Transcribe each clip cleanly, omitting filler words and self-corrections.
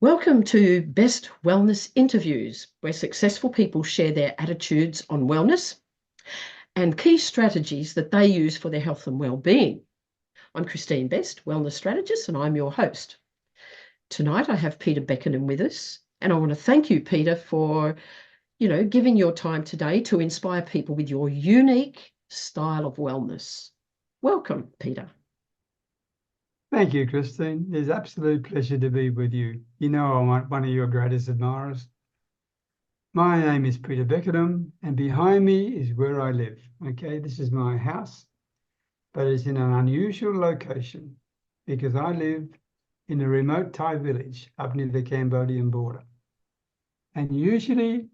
Welcome to Best Wellness Interviews, where successful people share their attitudes on wellness and key strategies that they use for their health and well-being. I'm Kristine Best, wellness strategist, and I'm your host. Tonight I have Peter Beckenham with us, and I want to thank you, Peter, for giving your time today to inspire people with your unique style of wellness. Welcome, Peter. Thank you, Kristine. It's an absolute pleasure to be with you. You know I'm one of your greatest admirers. My name is Peter Beckenham, and behind me is where I live. Okay, this is my house, but it's in an unusual location because I live in a remote Thai village up near the Cambodian border. And usually,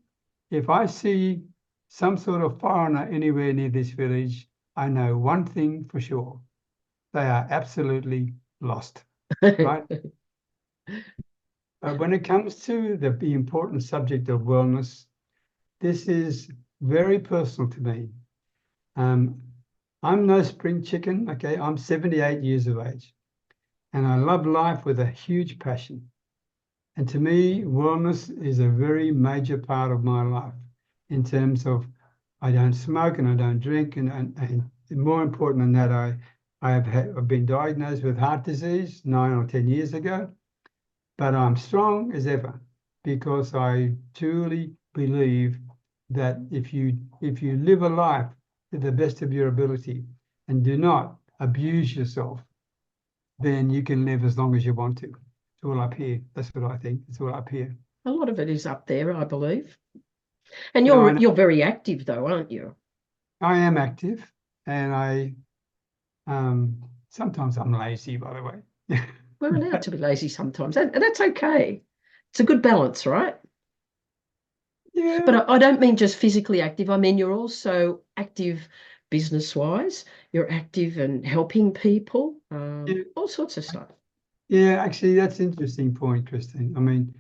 if I see some sort of foreigner anywhere near this village, I know one thing for sure. They are absolutely lost, right? When it comes to the important subject of wellness, this is very personal to me. I'm no spring chicken, okay? I'm 78 years of age, and I love life with a huge passion. And to me, wellness is a very major part of my life in terms of I don't smoke and I don't drink, and more important than that, I've been diagnosed with heart disease 9 or 10 years ago, but I'm strong as ever because I truly believe that if you live a life to the best of your ability and do not abuse yourself, then you can live as long as you want to. It's all up here. That's what I think. It's all up here. A lot of it is up there, I believe. And you're very active, though, aren't you? I am active, and I sometimes I'm lazy, by the way. We're allowed to be lazy sometimes, and that's okay. It's a good balance, right? Yeah. But I don't mean just physically active. I mean, you're also active business-wise. You're active and helping people, Yeah. all sorts of stuff. Yeah, actually, that's an interesting point, Kristine. I mean,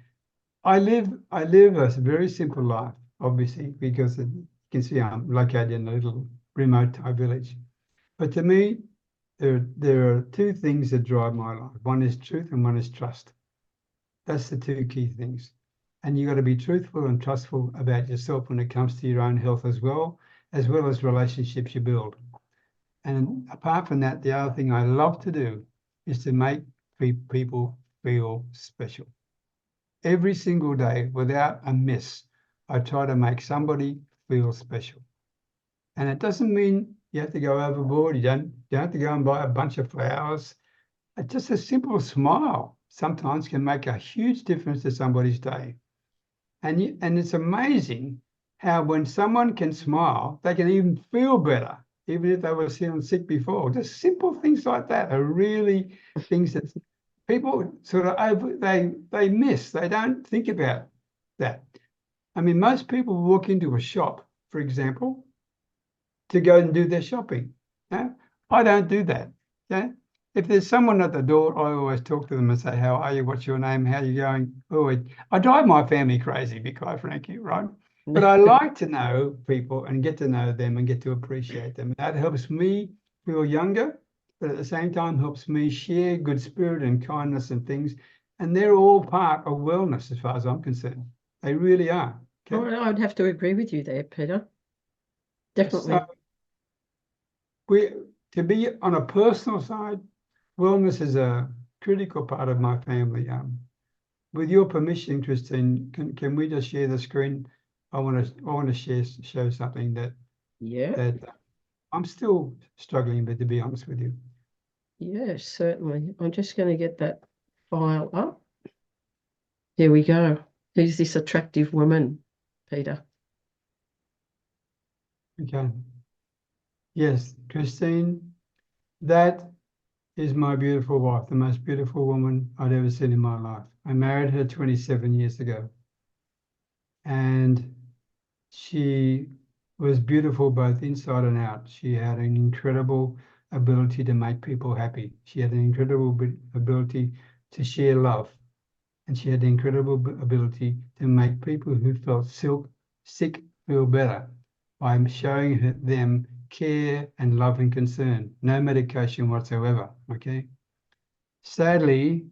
I live a very simple life, obviously, because you can see I'm located in a little remote Thai village. But to me, there are two things that drive my life. One is truth and one is trust. That's the two key things. And you got to be truthful and trustful about yourself when it comes to your own health as well as relationships you build. And apart from that, the other thing I love to do is to make people feel special. Every single day, without a miss, I try to make somebody feel special. And it doesn't mean you have to go overboard. You don't have to go and buy a bunch of flowers. Just a simple smile sometimes can make a huge difference to somebody's day. And it's amazing how when someone can smile, they can even feel better, even if they were feeling sick before. Just simple things like that are really things that people sort of they miss. They don't think about that. I mean, most people walk into a shop, for example, to go and do their shopping. Yeah? I don't do that. Yeah? If there's someone at the door, I always talk to them and say, how are you? What's your name? How are you going? Oh, I drive my family crazy, to be quite frank, right? But I like to know people and get to know them and get to appreciate them. That helps me feel younger, but at the same time helps me share good spirit and kindness and things. And they're all part of wellness as far as I'm concerned. They really are. Okay? Well, I'd have to agree with you there, Peter. Definitely. So to be on a personal side, wellness is a critical part of my family. With your permission, Kristine, can we just share the screen? I want to show something that I'm still struggling with, to be honest with you. Yes, certainly. I'm just going to get that file up. Here we go. Who's this attractive woman, Peter? Okay. Yes, Kristine, that is my beautiful wife, the most beautiful woman I'd ever seen in my life. I married her 27 years ago. And she was beautiful both inside and out. She had an incredible ability to make people happy. She had an incredible ability to share love. And she had an incredible ability to make people who felt sick feel better by showing them care and love and concern. No medication whatsoever, okay? Sadly,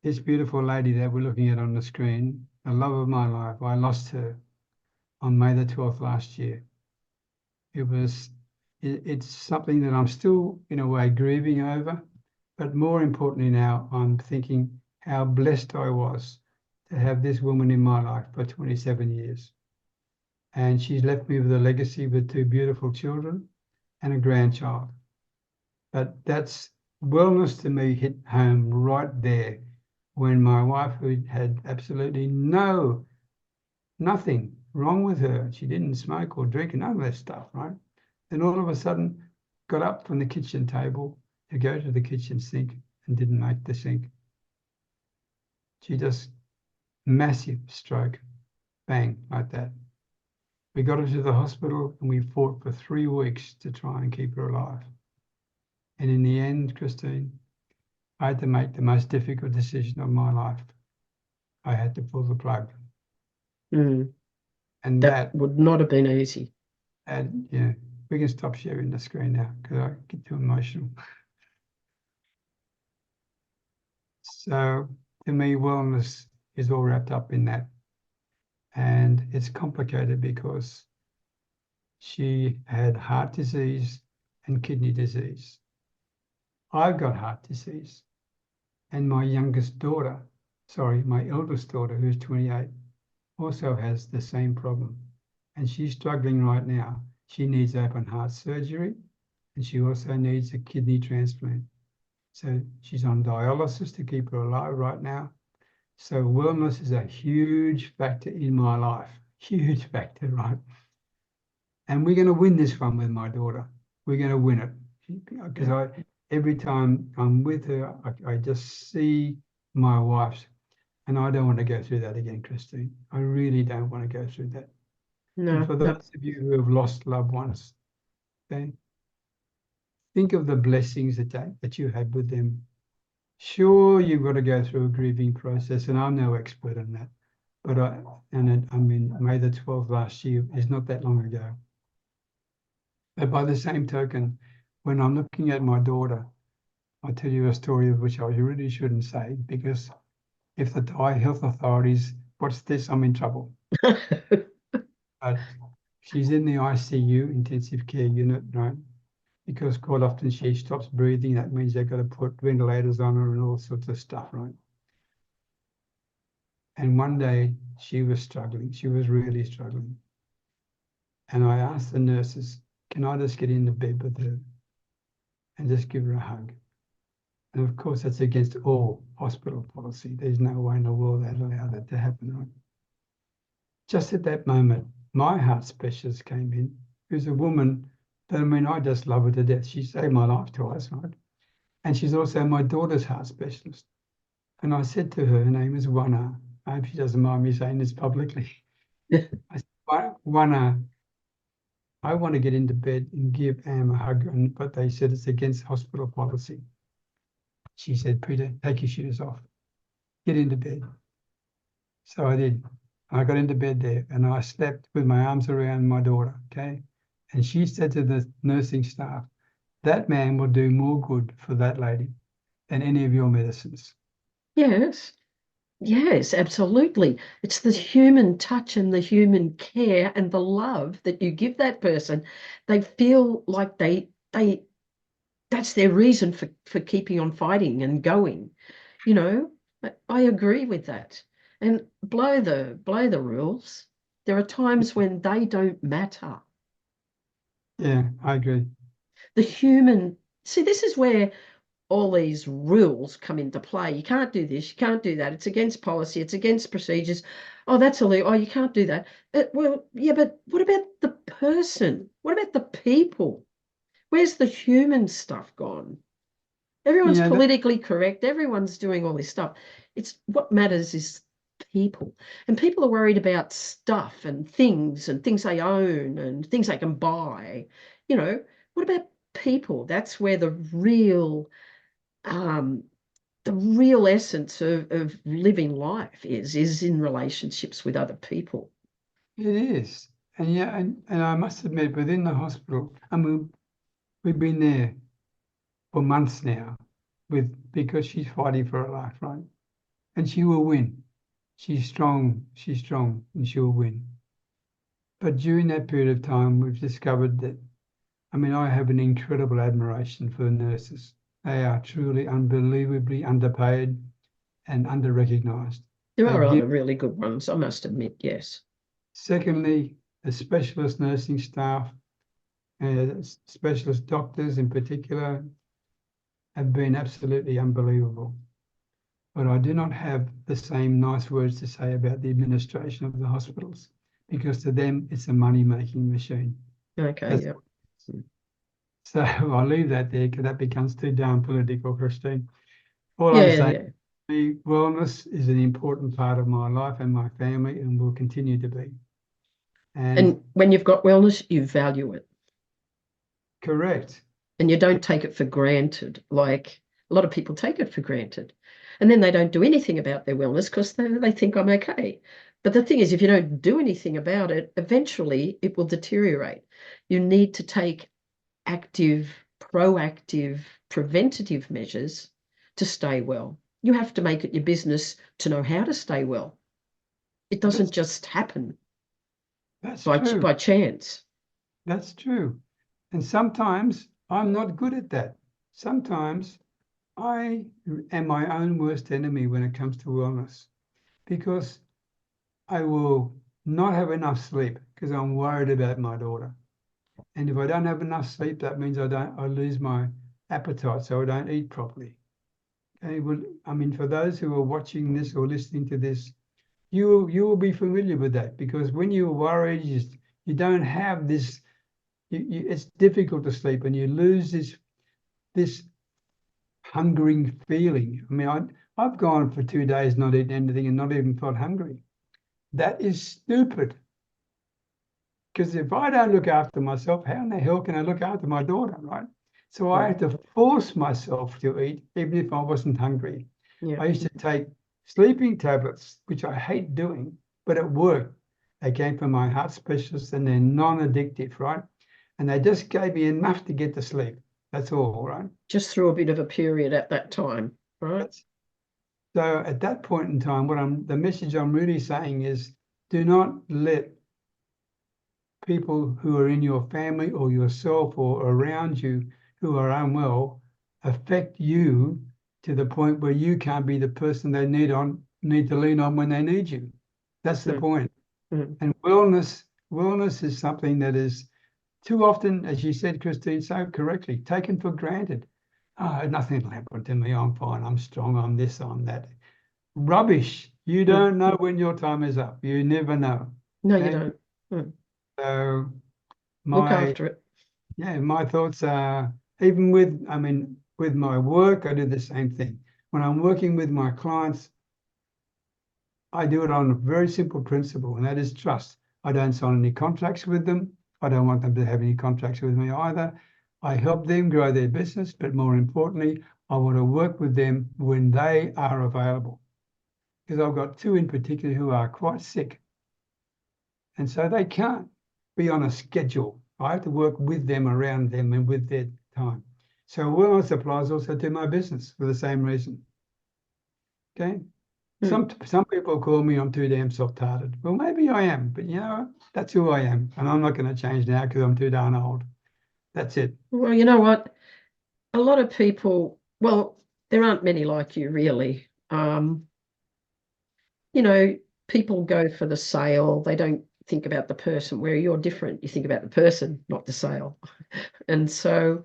this beautiful lady that we're looking at on the screen, the love of my life, I lost her on May the 12th last year. It's something that I'm still, in a way, grieving over. But more importantly now, I'm thinking how blessed I was to have this woman in my life for 27 years. And she's left me with a legacy with 2 beautiful children and a grandchild. But that's wellness to me hit home right there when my wife, who had absolutely nothing wrong with her, she didn't smoke or drink, none of that stuff, right? Then all of a sudden got up from the kitchen table to go to the kitchen sink and didn't make the sink. She just massive stroke, bang, like that. We got her to the hospital and we fought for 3 weeks to try and keep her alive. And in the end, Kristine, I had to make the most difficult decision of my life. I had to pull the plug. Mm. And That would not have been easy. and yeah, we can stop sharing the screen now because I get too emotional. So to me, wellness is all wrapped up in that. And it's complicated because she had heart disease and kidney disease. I've got heart disease. And my eldest daughter, who's 28, also has the same problem. And she's struggling right now. She needs open heart surgery and she also needs a kidney transplant. So she's on dialysis to keep her alive right now. So wellness is a huge factor in my life, huge factor, right? And we're going to win this one with my daughter. We're going to win it because every time I'm with her, I just see my wife's, and I don't want to go through that again, Kristine. I really don't want to go through that. And for No. those of you who have lost loved ones, okay, think of the blessings that you had with them. Sure, you've got to go through a grieving process, and I'm no expert on that. But May the 12th last year is not that long ago. But by the same token, when I'm looking at my daughter, I'll tell you a story of which I really shouldn't say, because if the Thai health authorities watch this, I'm in trouble. But she's in the ICU, intensive care unit, right? Because quite often she stops breathing. That means they've got to put ventilators on her and all sorts of stuff, right? And one day she was struggling. She was really struggling. And I asked the nurses, can I just get into bed with her and just give her a hug? And of course, that's against all hospital policy. There's no way in the world they'd allow that to happen, right? Just at that moment, my heart specialist came in, who's a woman that, I just love her to death. She saved my life twice, right? And she's also my daughter's heart specialist. And I said to her name is Wana. I hope she doesn't mind me saying this publicly. I said, Wana, I want to get into bed and give Am a hug, but they said it's against hospital policy. She said, Peter, take your shoes off, get into bed. So I did. I got into bed there and I slept with my arms around my daughter, okay? And she said to the nursing staff, that man will do more good for that lady than any of your medicines. Yes. Yes, absolutely. It's the human touch and the human care and the love that you give that person. They feel like they that's their reason for keeping on fighting and going. You know, I agree with that. And blow the rules. There are times when they don't matter. Yeah, I agree. The human, see, this is where all these rules come into play. You can't do this, you can't do that. It's against policy, it's against procedures. Oh, that's illegal. Oh, you can't do that. Well, yeah, but what about the person? What about the people? Where's the human stuff gone? Everyone's Yeah, that, politically correct. Everyone's doing all this stuff. It's what matters is people. And people are worried about stuff and things they own and things they can buy. You know, what about people? That's where um, the real essence of living life is in relationships with other people. it is. And yeah, and I must admit, within the hospital, we've been there for months now because she's fighting for her life, right? and she will win. She's strong, and she will win. But during that period of time, we've discovered that, I mean, I have an incredible admiration for the nurses. They are truly unbelievably underpaid and under-recognised. There They are other give. really good ones, I must admit, yes. Secondly, the specialist nursing staff, specialist doctors in particular, have been absolutely unbelievable. But I do not have the same nice words to say about the administration of the hospitals, because to them it's a money-making machine. Okay, That's, yeah. so I'll leave that there because that becomes too darn political, Kristine. All I'm Yeah, saying, yeah. wellness is an important part of my life and my family, and will continue to be. And And when you've got wellness, you value it correct. and you don't take it for granted. Like a lot of people take it for granted. And then they don't do anything about their wellness because they think I'm okay. But the thing is, if you don't do anything about it, eventually it will deteriorate. You need to take active, proactive, preventative measures to stay well. You have to make it your business to know how to stay well. It doesn't That's just happen that's by, true. by chance. That's true. And sometimes I'm not good at that. Sometimes I am my own worst enemy when it comes to wellness, because I will not have enough sleep because I'm worried about my daughter. And if I don't have enough sleep, that means I lose my appetite, so I don't eat properly. Okay, well, I mean, for those who are watching this or listening to this, you will be familiar with that, because when you're worried, you don't have this. It's difficult to sleep, and you lose this hungering feeling. I mean, I've gone for 2 days not eating anything and not even felt hungry. That is stupid. Because if I don't look after myself, how in the hell can I look after my daughter, right? So I Yeah, had to force myself to eat, even if I wasn't hungry. yeah. I used to take sleeping tablets, which I hate doing, but it worked. They came from my heart specialist, and they're non-addictive, right? And they just gave me enough to get to sleep. That's all, right? Just through a bit of a period at that time, right? That's, so at that point in time, the message I'm really saying is, do not let people who are in your family or yourself or around you who are unwell affect you to the point where you can't be the person they need to lean on when they need you. That's the Mm, point. mm. And wellness is something that is too often, as you said, Kristine, so correctly, taken for granted. Oh, nothing will happen to me. I'm fine. I'm strong. I'm this. I'm that. Rubbish. You Mm. don't know when your time is up. You never know. No, you Okay. don't. Mm. So Look my after it. my thoughts are, even with, I mean, with my work, I do the same thing. When I'm working with my clients, I do it on a very simple principle, and that is trust. I don't sign any contracts with them. I don't want them to have any contracts with me either. I help them grow their business, but more importantly, I want to work with them when they are available. Because I've got two in particular who are quite sick, and so they can't be on a schedule. I have to work with them, around them, and with their time. So wellness applies also to my business for the same reason. Okay. Mm. Some people call me I'm too damn soft-hearted. Well, maybe I am, but you know what? That's who I am, and I'm not going to change now because I'm too darn old. That's it. Well, you know what? A lot of people, well, there aren't many like you, really. You know, people go for the sale. They don't think about the person, where you're different. You think about the person, not the sale. And so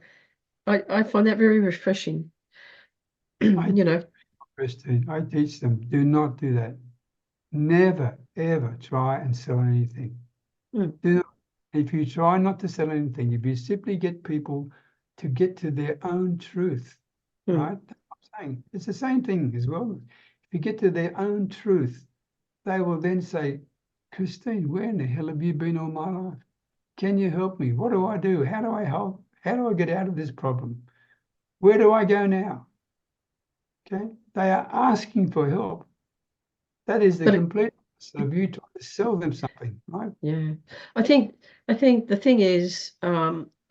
I find that very refreshing. I You teach know, Kristine. I teach them, do not do that. Never, ever try and sell anything. mm, Do not, if you try not to sell anything, if you simply get people to get to their own truth, mm. right? That's what I'm saying. It's the same thing as well. If you get to their own truth, they will then say, Kristine, where in the hell have you been all my life? Can you help me? What do I do? How do I help? How do I get out of this problem? Where do I go now? Okay. They are asking for help. That is the But it, complete opposite of you trying to sell them something, right? yeah, I think I think the thing is,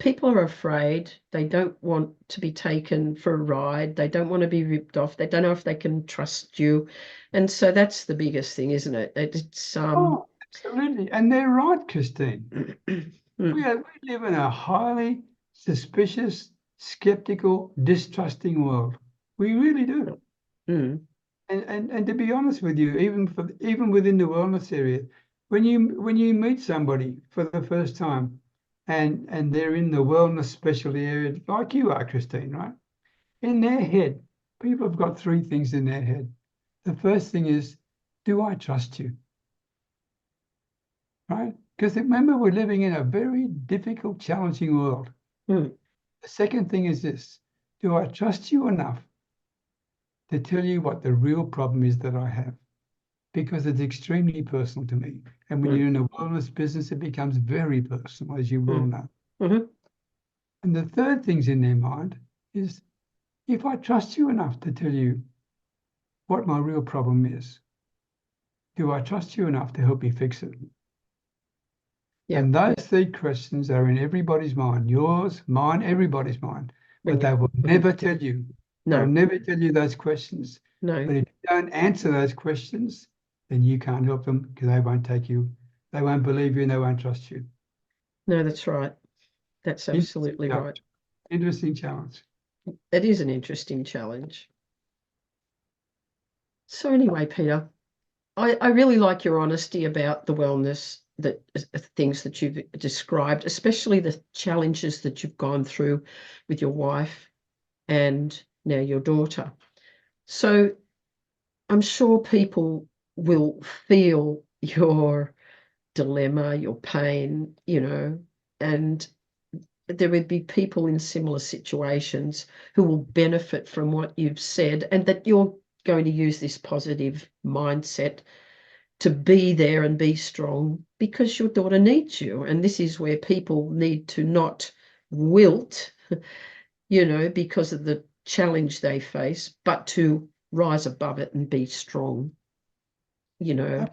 people are afraid. They don't want to be taken for a ride. They don't want to be ripped off. They don't know if they can trust you. And so that's the biggest thing, isn't it? It's Oh, absolutely. And they're right, Kristine. We mm, live in a highly suspicious, skeptical, distrusting world. We really do. mm, And to be honest with you, even within the wellness area, when you meet somebody for the first time and they're in the wellness specialty area like you are, Kristine, right? In their head, people have got three things in their head. The first thing is, do I trust you? Right? Because remember, we're living in a very difficult, challenging world. mm, The second thing is this, do I trust you enough to tell you what the real problem is that I have? Because it's extremely personal to me. And when mm, you're in a wellness business, it becomes very personal, as you well mm, know. mhm. And the third thing's in their mind is, if I trust you enough to tell you what my real problem is, do I trust you enough to help me fix it? Yeah, And those three questions are in everybody's mind, yours, mine, everybody's mind. But yeah. they will Mhm. never tell you. They'll No, never tell you those questions. no, But if you don't answer those questions, then you can't help them because they won't believe you and they won't trust you. no, that's right. That's Interesting absolutely right. challenge. Interesting challenge. It is an interesting challenge. So anyway, Peter, I really like your honesty about the wellness that things that you've described, especially the challenges that you've gone through with your wife and now your daughter. So I'm sure people will feel your dilemma, your pain, and there would be people in similar situations who will benefit from what you've said, and that you're going to use this positive mindset to be there and be strong because your daughter needs you. And this is where people need to not wilt, because of the challenge they face, but to rise above it and be strong, you know,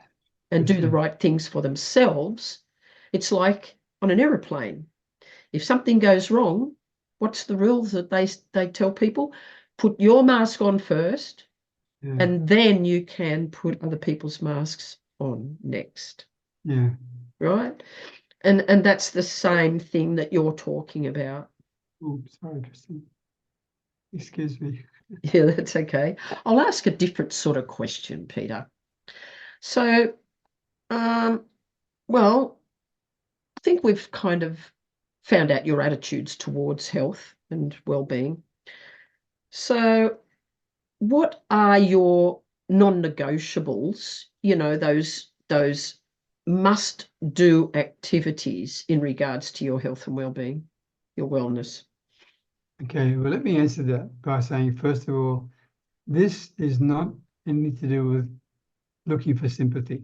and do the Interesting. right things for themselves. It's like on an aeroplane. If something goes wrong, what's the rules that they tell people? Put your mask on first, Yeah. and then you can put other people's masks on next, Yeah. right? And that's the same thing that you're talking about. Oh, sorry, Kristine. Excuse me. Yeah, that's okay. I'll ask a different sort of question, Peter. So, um, well, I think we've kind of found out your attitudes towards health and well-being. So, what are your non-negotiables? Those must-do activities in regards to your health and well-being, your wellness. Okay, well, let me answer that by saying, first of all, this is not anything to do with looking for sympathy.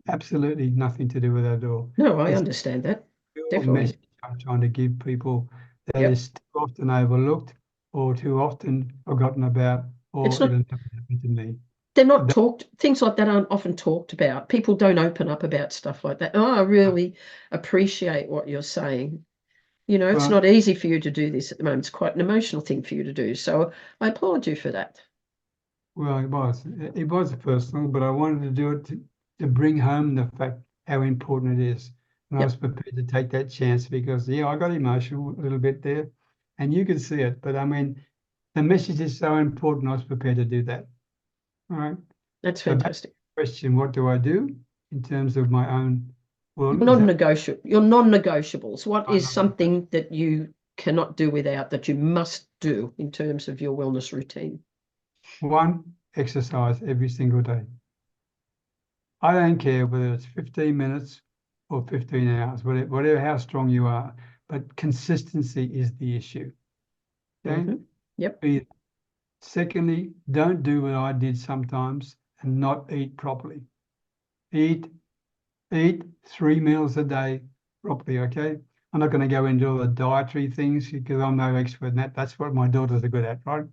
Absolutely nothing to do with that at all. No, I It's understand that. a pure Definitely. message I'm trying to give people that Yep. is too often overlooked or too often forgotten about, It's or not, it'll never happen to me. they're not That, talked, things like that aren't often talked about. People don't open up about stuff like that. Oh, I really appreciate what you're saying. It's well, not easy for you to do this at the moment. It's quite an emotional thing for you to do. So I applaud you for that. well, it was. It was personal, but I wanted to do it to bring home the fact how important it is. And I was Yep, prepared to take that chance because, yeah, I got emotional a little bit there and you could see it. But I mean, the message is so important, I was prepared to do that. All right. that's So back to fantastic. the question, what do I do in terms of my own Your wellness? Is that non-negotiable, your non-negotiables. What I is don't know. something that you cannot do without that you must do in terms of your wellness routine? One, exercise every single day. I don't care whether it's 15 minutes or 15 hours, whatever how strong you are, but consistency is the issue. Okay. Yep. Be Secondly, don't do what I did sometimes and not eat properly. Eat, eat 3 meals a day properly, okay? I'm not going to go into all the dietary things because I'm no expert in that. That's what my daughters are good at, right?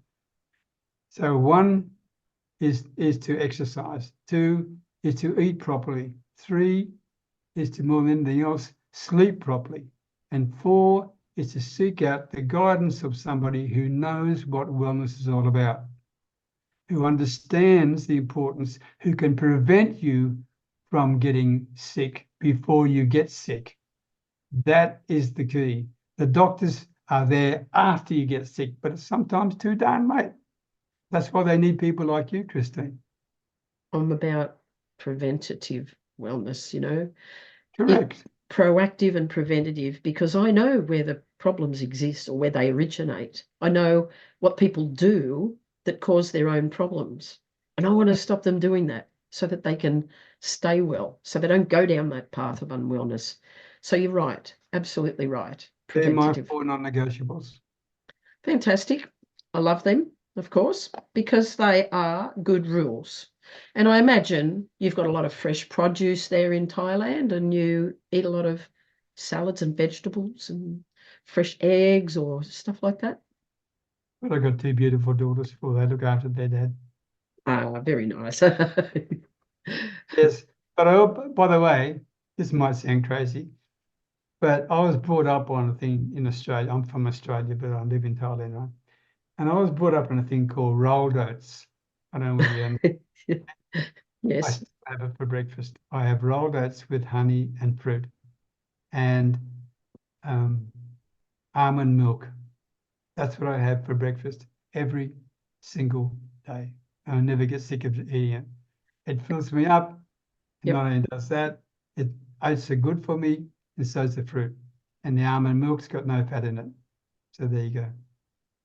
So one is to exercise. Two is to eat properly. Three is to, more than anything else, sleep properly. And 4 is to seek out the guidance of somebody who knows what wellness is all about, who understands the importance, who can prevent you from getting sick before you get sick. That is the key. The doctors are there after you get sick, but it's sometimes too darn late. That's why they need people like you, Kristine. I'm about preventative wellness, Correct. proactive and preventative, because I know where the problems exist or where they originate. I know what people do that cause their own problems. And I want to stop them doing that so that they can stay well, so they don't go down that path of unwellness. So you're right, absolutely right. They're my Preventative. 4 non-negotiables. Fantastic. I love them, of course, because they are good rules. And I imagine you've got a lot of fresh produce there in Thailand, and you eat a lot of salads and vegetables and fresh eggs or stuff like that. But I've got 2 beautiful daughters, well, they look after their dad. Ah, very nice. Yes, but by the way, this might sound crazy, but I was brought up on a thing in Australia. I'm from Australia, but I live in Thailand, right? And I was brought up on a thing called rolled oats. I don't know whether you I Yes. still have it for breakfast. I have rolled oats with honey and fruit and um, almond milk. That's what I have for breakfast every single day. I never get sick of eating it. It fills me up. And Yep. not only does that, oats are good for me, and so is the fruit. And the almond milk's got no fat in it. So there you go.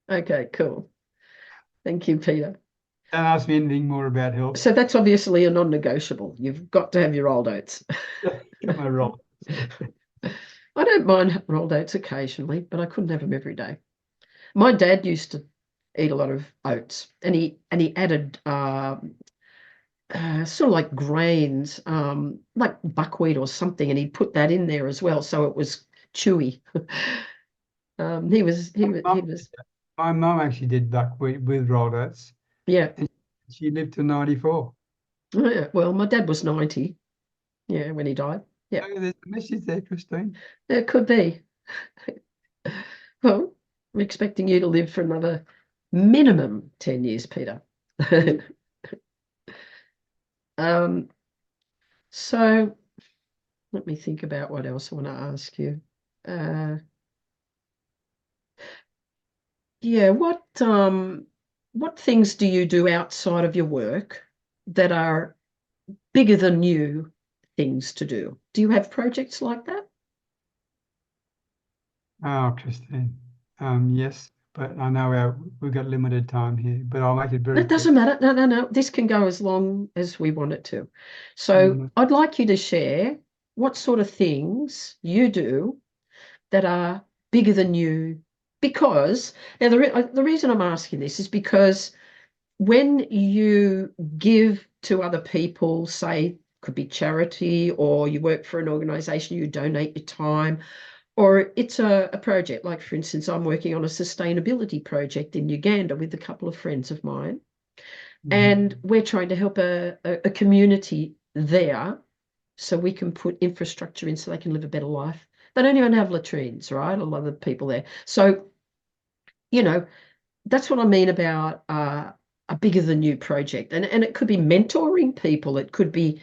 Okay, cool. Thank you, Peter. Don't ask me anything more about health. So that's obviously a non-negotiable. You've got to have your old oats. Got my roll. I don't mind rolled oats occasionally, but I couldn't have them every day. My dad used to eat a lot of oats, and he added sort of like grains, like buckwheat or something, and he'd put that in there as well, so it was chewy. He was My mum actually did buckwheat with rolled oats, yeah. and she lived to 94. Oh, yeah. Well, my dad was 90, yeah, when he died. Yeah, Oh, there's a message there, Kristine. it could be. Well, I'm expecting you to live for another minimum 10 years, Peter. Um, so let me think about what else I want to ask you. Uh, yeah, what things do you do outside of your work that are bigger than you things to do? Do you have projects like that? Oh, Kristine. Yes, but I know we've got limited time here, but I'll make it very That quick. doesn't matter. No, no, no. This can go as long as we want it to. So Mm, I'd like you to share what sort of things you do that are bigger than you. Because now the reason I'm asking this is because when you give to other people, say, could be charity, or you work for an organization, you donate your time, or it's a project. Like, for instance, I'm working on a sustainability project in Uganda with a couple of friends of mine, and mhm. we're trying to help a community there so we can put infrastructure in so they can live a better life. They don't even have latrines, right? A lot of the people there. So, you know, that's what I mean about a bigger than you project. And it could be mentoring people. It could be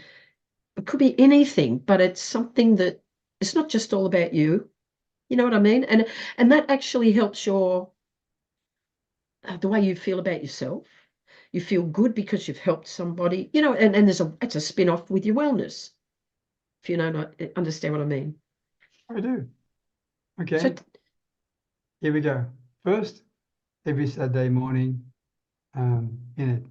anything, but it's something that it's not just all about you. You know what I mean? And that actually helps your the way you feel about yourself. You feel good because you've helped somebody, and it's a spin-off with your wellness, if you know not understand what I mean. I do. So Okay, here we go. First, every Saturday morning, in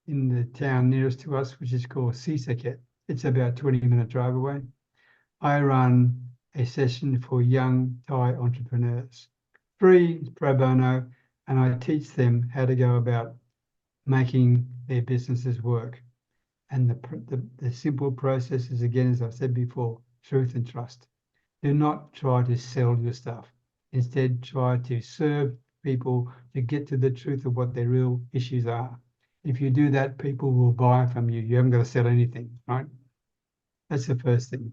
the town nearest to us, which is called Sisaket. It's about 20-minute drive away. I run a session for young Thai entrepreneurs, free pro bono, and I teach them how to go about making their businesses work. And the simple process is, again, as I said before, truth and trust. Do not try to sell your stuff. Instead, try to serve people to get to the truth of what their real issues are. If you do that, people will buy from you. You haven't got to sell anything, right? That's the first thing.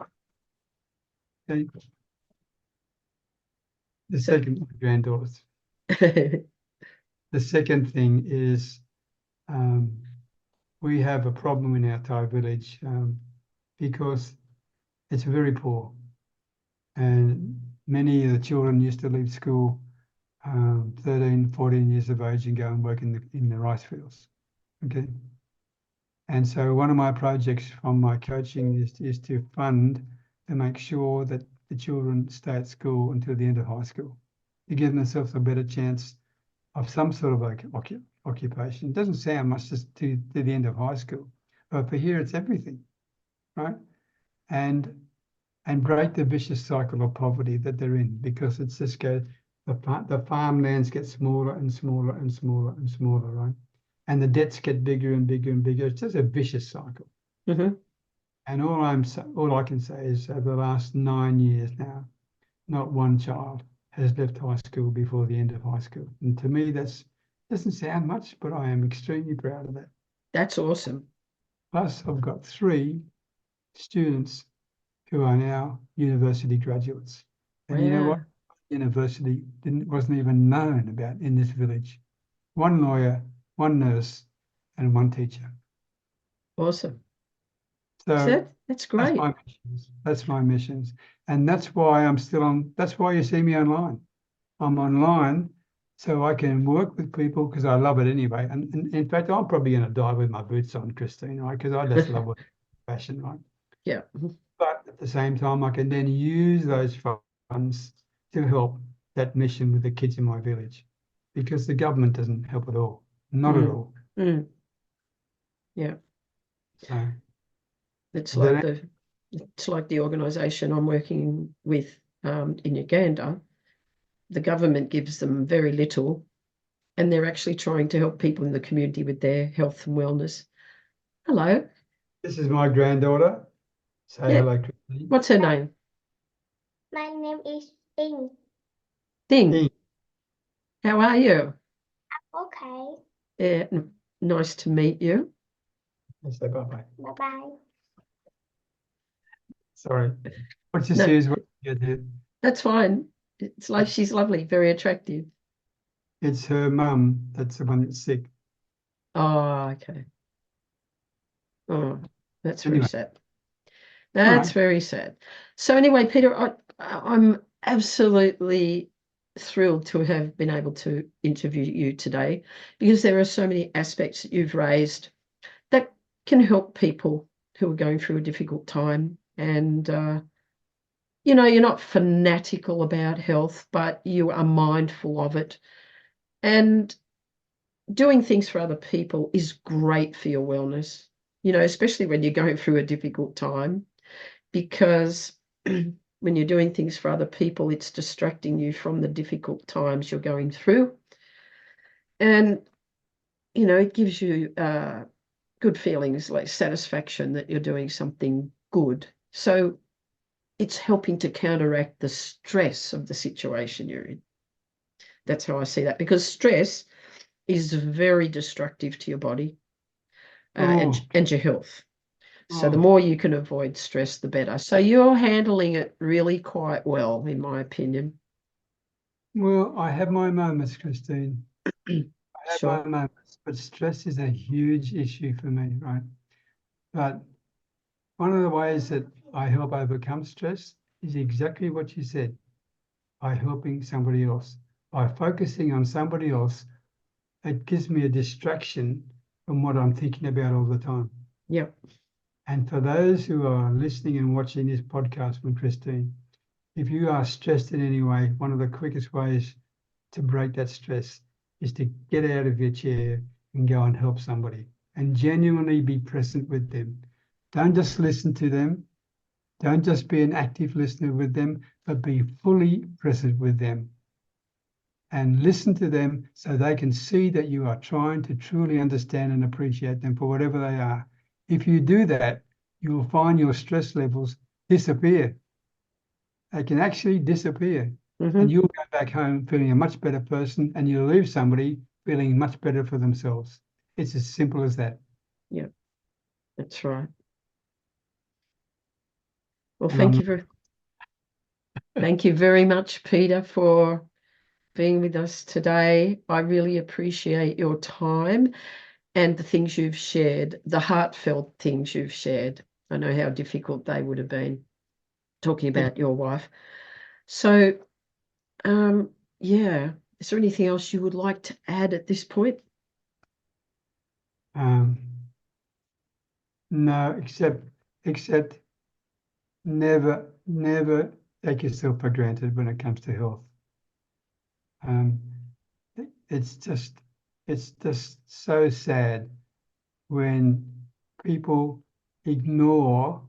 Okay. The So, second, my granddaughters. The second thing is we have a problem in our Thai village because it's very poor, and many of the children used to leave school 13, 14 years of age and go and work in the rice fields. Okay. And so one of my projects from my coaching is to fund to make sure that the children stay at school until the end of high school, to give themselves a better chance of some sort of like occupation. It doesn't sound much just to the end of high school, but for here it's everything, right? And break the vicious cycle of poverty that they're in, because it's just the farmlands get smaller and smaller and smaller and smaller, right? And the debts get bigger and bigger and bigger. It's just a vicious cycle. Mhm. And all I can say is over the last 9 years now, not one child has left high school before the end of high school. And to me, that doesn't sound much, but I am extremely proud of that. That's awesome. Plus, I've got 3 students who are now university graduates. And you know what? Wow. University wasn't even known about in this village. 1 lawyer, 1 nurse, and 1 teacher. Awesome. So So that's that's great. my missions. That's my missions. And that's why I'm still on. That's why you see me online. I'm online so I can work with people because I love it anyway. And in fact, I'm probably going to die with my boots on, Kristine, right? Because I just love fashion, right? Yeah. But at the same time, I can then use those funds to help that mission with the kids in my village, because the government doesn't help at all, not at Mm. all. Mm. Yeah. So It's like that the organisation I'm working with in Uganda. The government gives them very little, and they're actually trying to help people in the community with their health and wellness. Hello. this is my granddaughter. Say Yeah. hello, Kristine. What's her name? My name is Ting. Ding. How are you? Okay. Yeah, nice to meet you. Say bye-bye. Bye-bye. Sorry. What you see No, is what you get. that's fine. It's like she's lovely, very attractive. It's her mum that's the one that's sick. Oh, okay. Oh, that's very Anyway, sad. all That's right. very sad. So anyway, Peter, I'm absolutely thrilled to have been able to interview you today, because there are so many aspects that you've raised that can help people who are going through a difficult time. And, you're not fanatical about health, but you are mindful of it. And doing things for other people is great for your wellness, especially when you're going through a difficult time, because when you're doing things for other people, it's distracting you from the difficult times you're going through. And, it gives you good feelings like satisfaction that you're doing something good. So it's helping to counteract the stress of the situation you're in. That's how I see that, because stress is very destructive to your body Oh, and your health. So the oh. more you can avoid stress, the better. So you're handling it really quite well, in my opinion. Well, I have my moments, Kristine. I have my Sure. moments, but stress is a huge issue for me, right? But one of the ways that I help overcome stress is exactly what you said, by helping somebody else. By focusing on somebody else, it gives me a distraction from what I'm thinking about all the time. Yeah. And for those who are listening and watching this podcast from Kristine, if you are stressed in any way, one of the quickest ways to break that stress is to get out of your chair and go and help somebody and genuinely be present with them. Don't just listen to them. Don't just be an active listener with them, but be fully present with them and listen to them so they can see that you are trying to truly understand and appreciate them for whatever they are. If you do that, you will find your stress levels disappear. They can actually disappear. And Hmm. you'll go back home feeling a much better person, and you'll leave somebody feeling much better for themselves. It's as simple as that. Yeah, that's right. Well, And I'm thank you not, very Thank you very much, Peter, for being with us today. I really appreciate your time and the things you've shared, the heartfelt things you've shared. I know how difficult they would have been, talking about your wife. So, yeah, is there anything else you would like to add at this point? No, except never take yourself for granted when it comes to health. It's just so sad when people ignore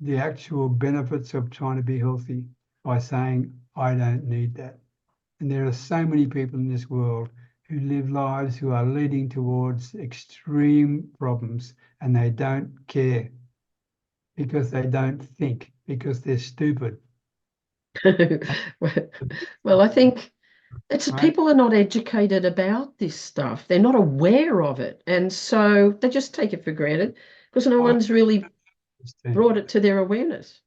the actual benefits of trying to be healthy by saying, I don't need that. And there are so many people in this world who live lives who are leading towards extreme problems, and they don't care because they don't think, because they're stupid. Well, I think it's Right? people are not educated about this stuff. They're not aware of it. And so they just take it for granted because no I one's really understand. brought it to their awareness.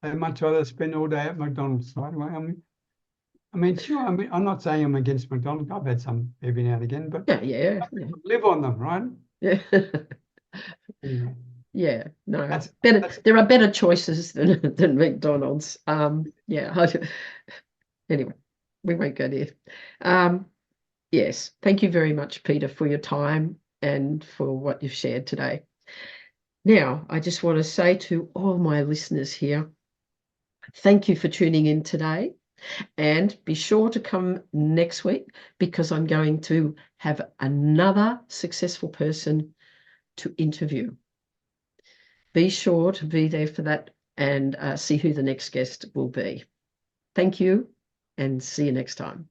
They'd much rather spend all day at McDonald's, right? Sure. I'm not saying I'm against McDonald's. I've had some every now and again, but Yeah. live on them, right? Yeah. Anyway, Yeah, no, that's there are better choices than McDonald's. Yeah. Anyway, we won't go there. Yes, thank you very much, Peter, for your time and for what you've shared today. Now, I just want to say to all my listeners here, thank you for tuning in today. And be sure to come next week because I'm going to have another successful person to interview. Be sure to be there for that and see who the next guest will be. Thank you and see you next time.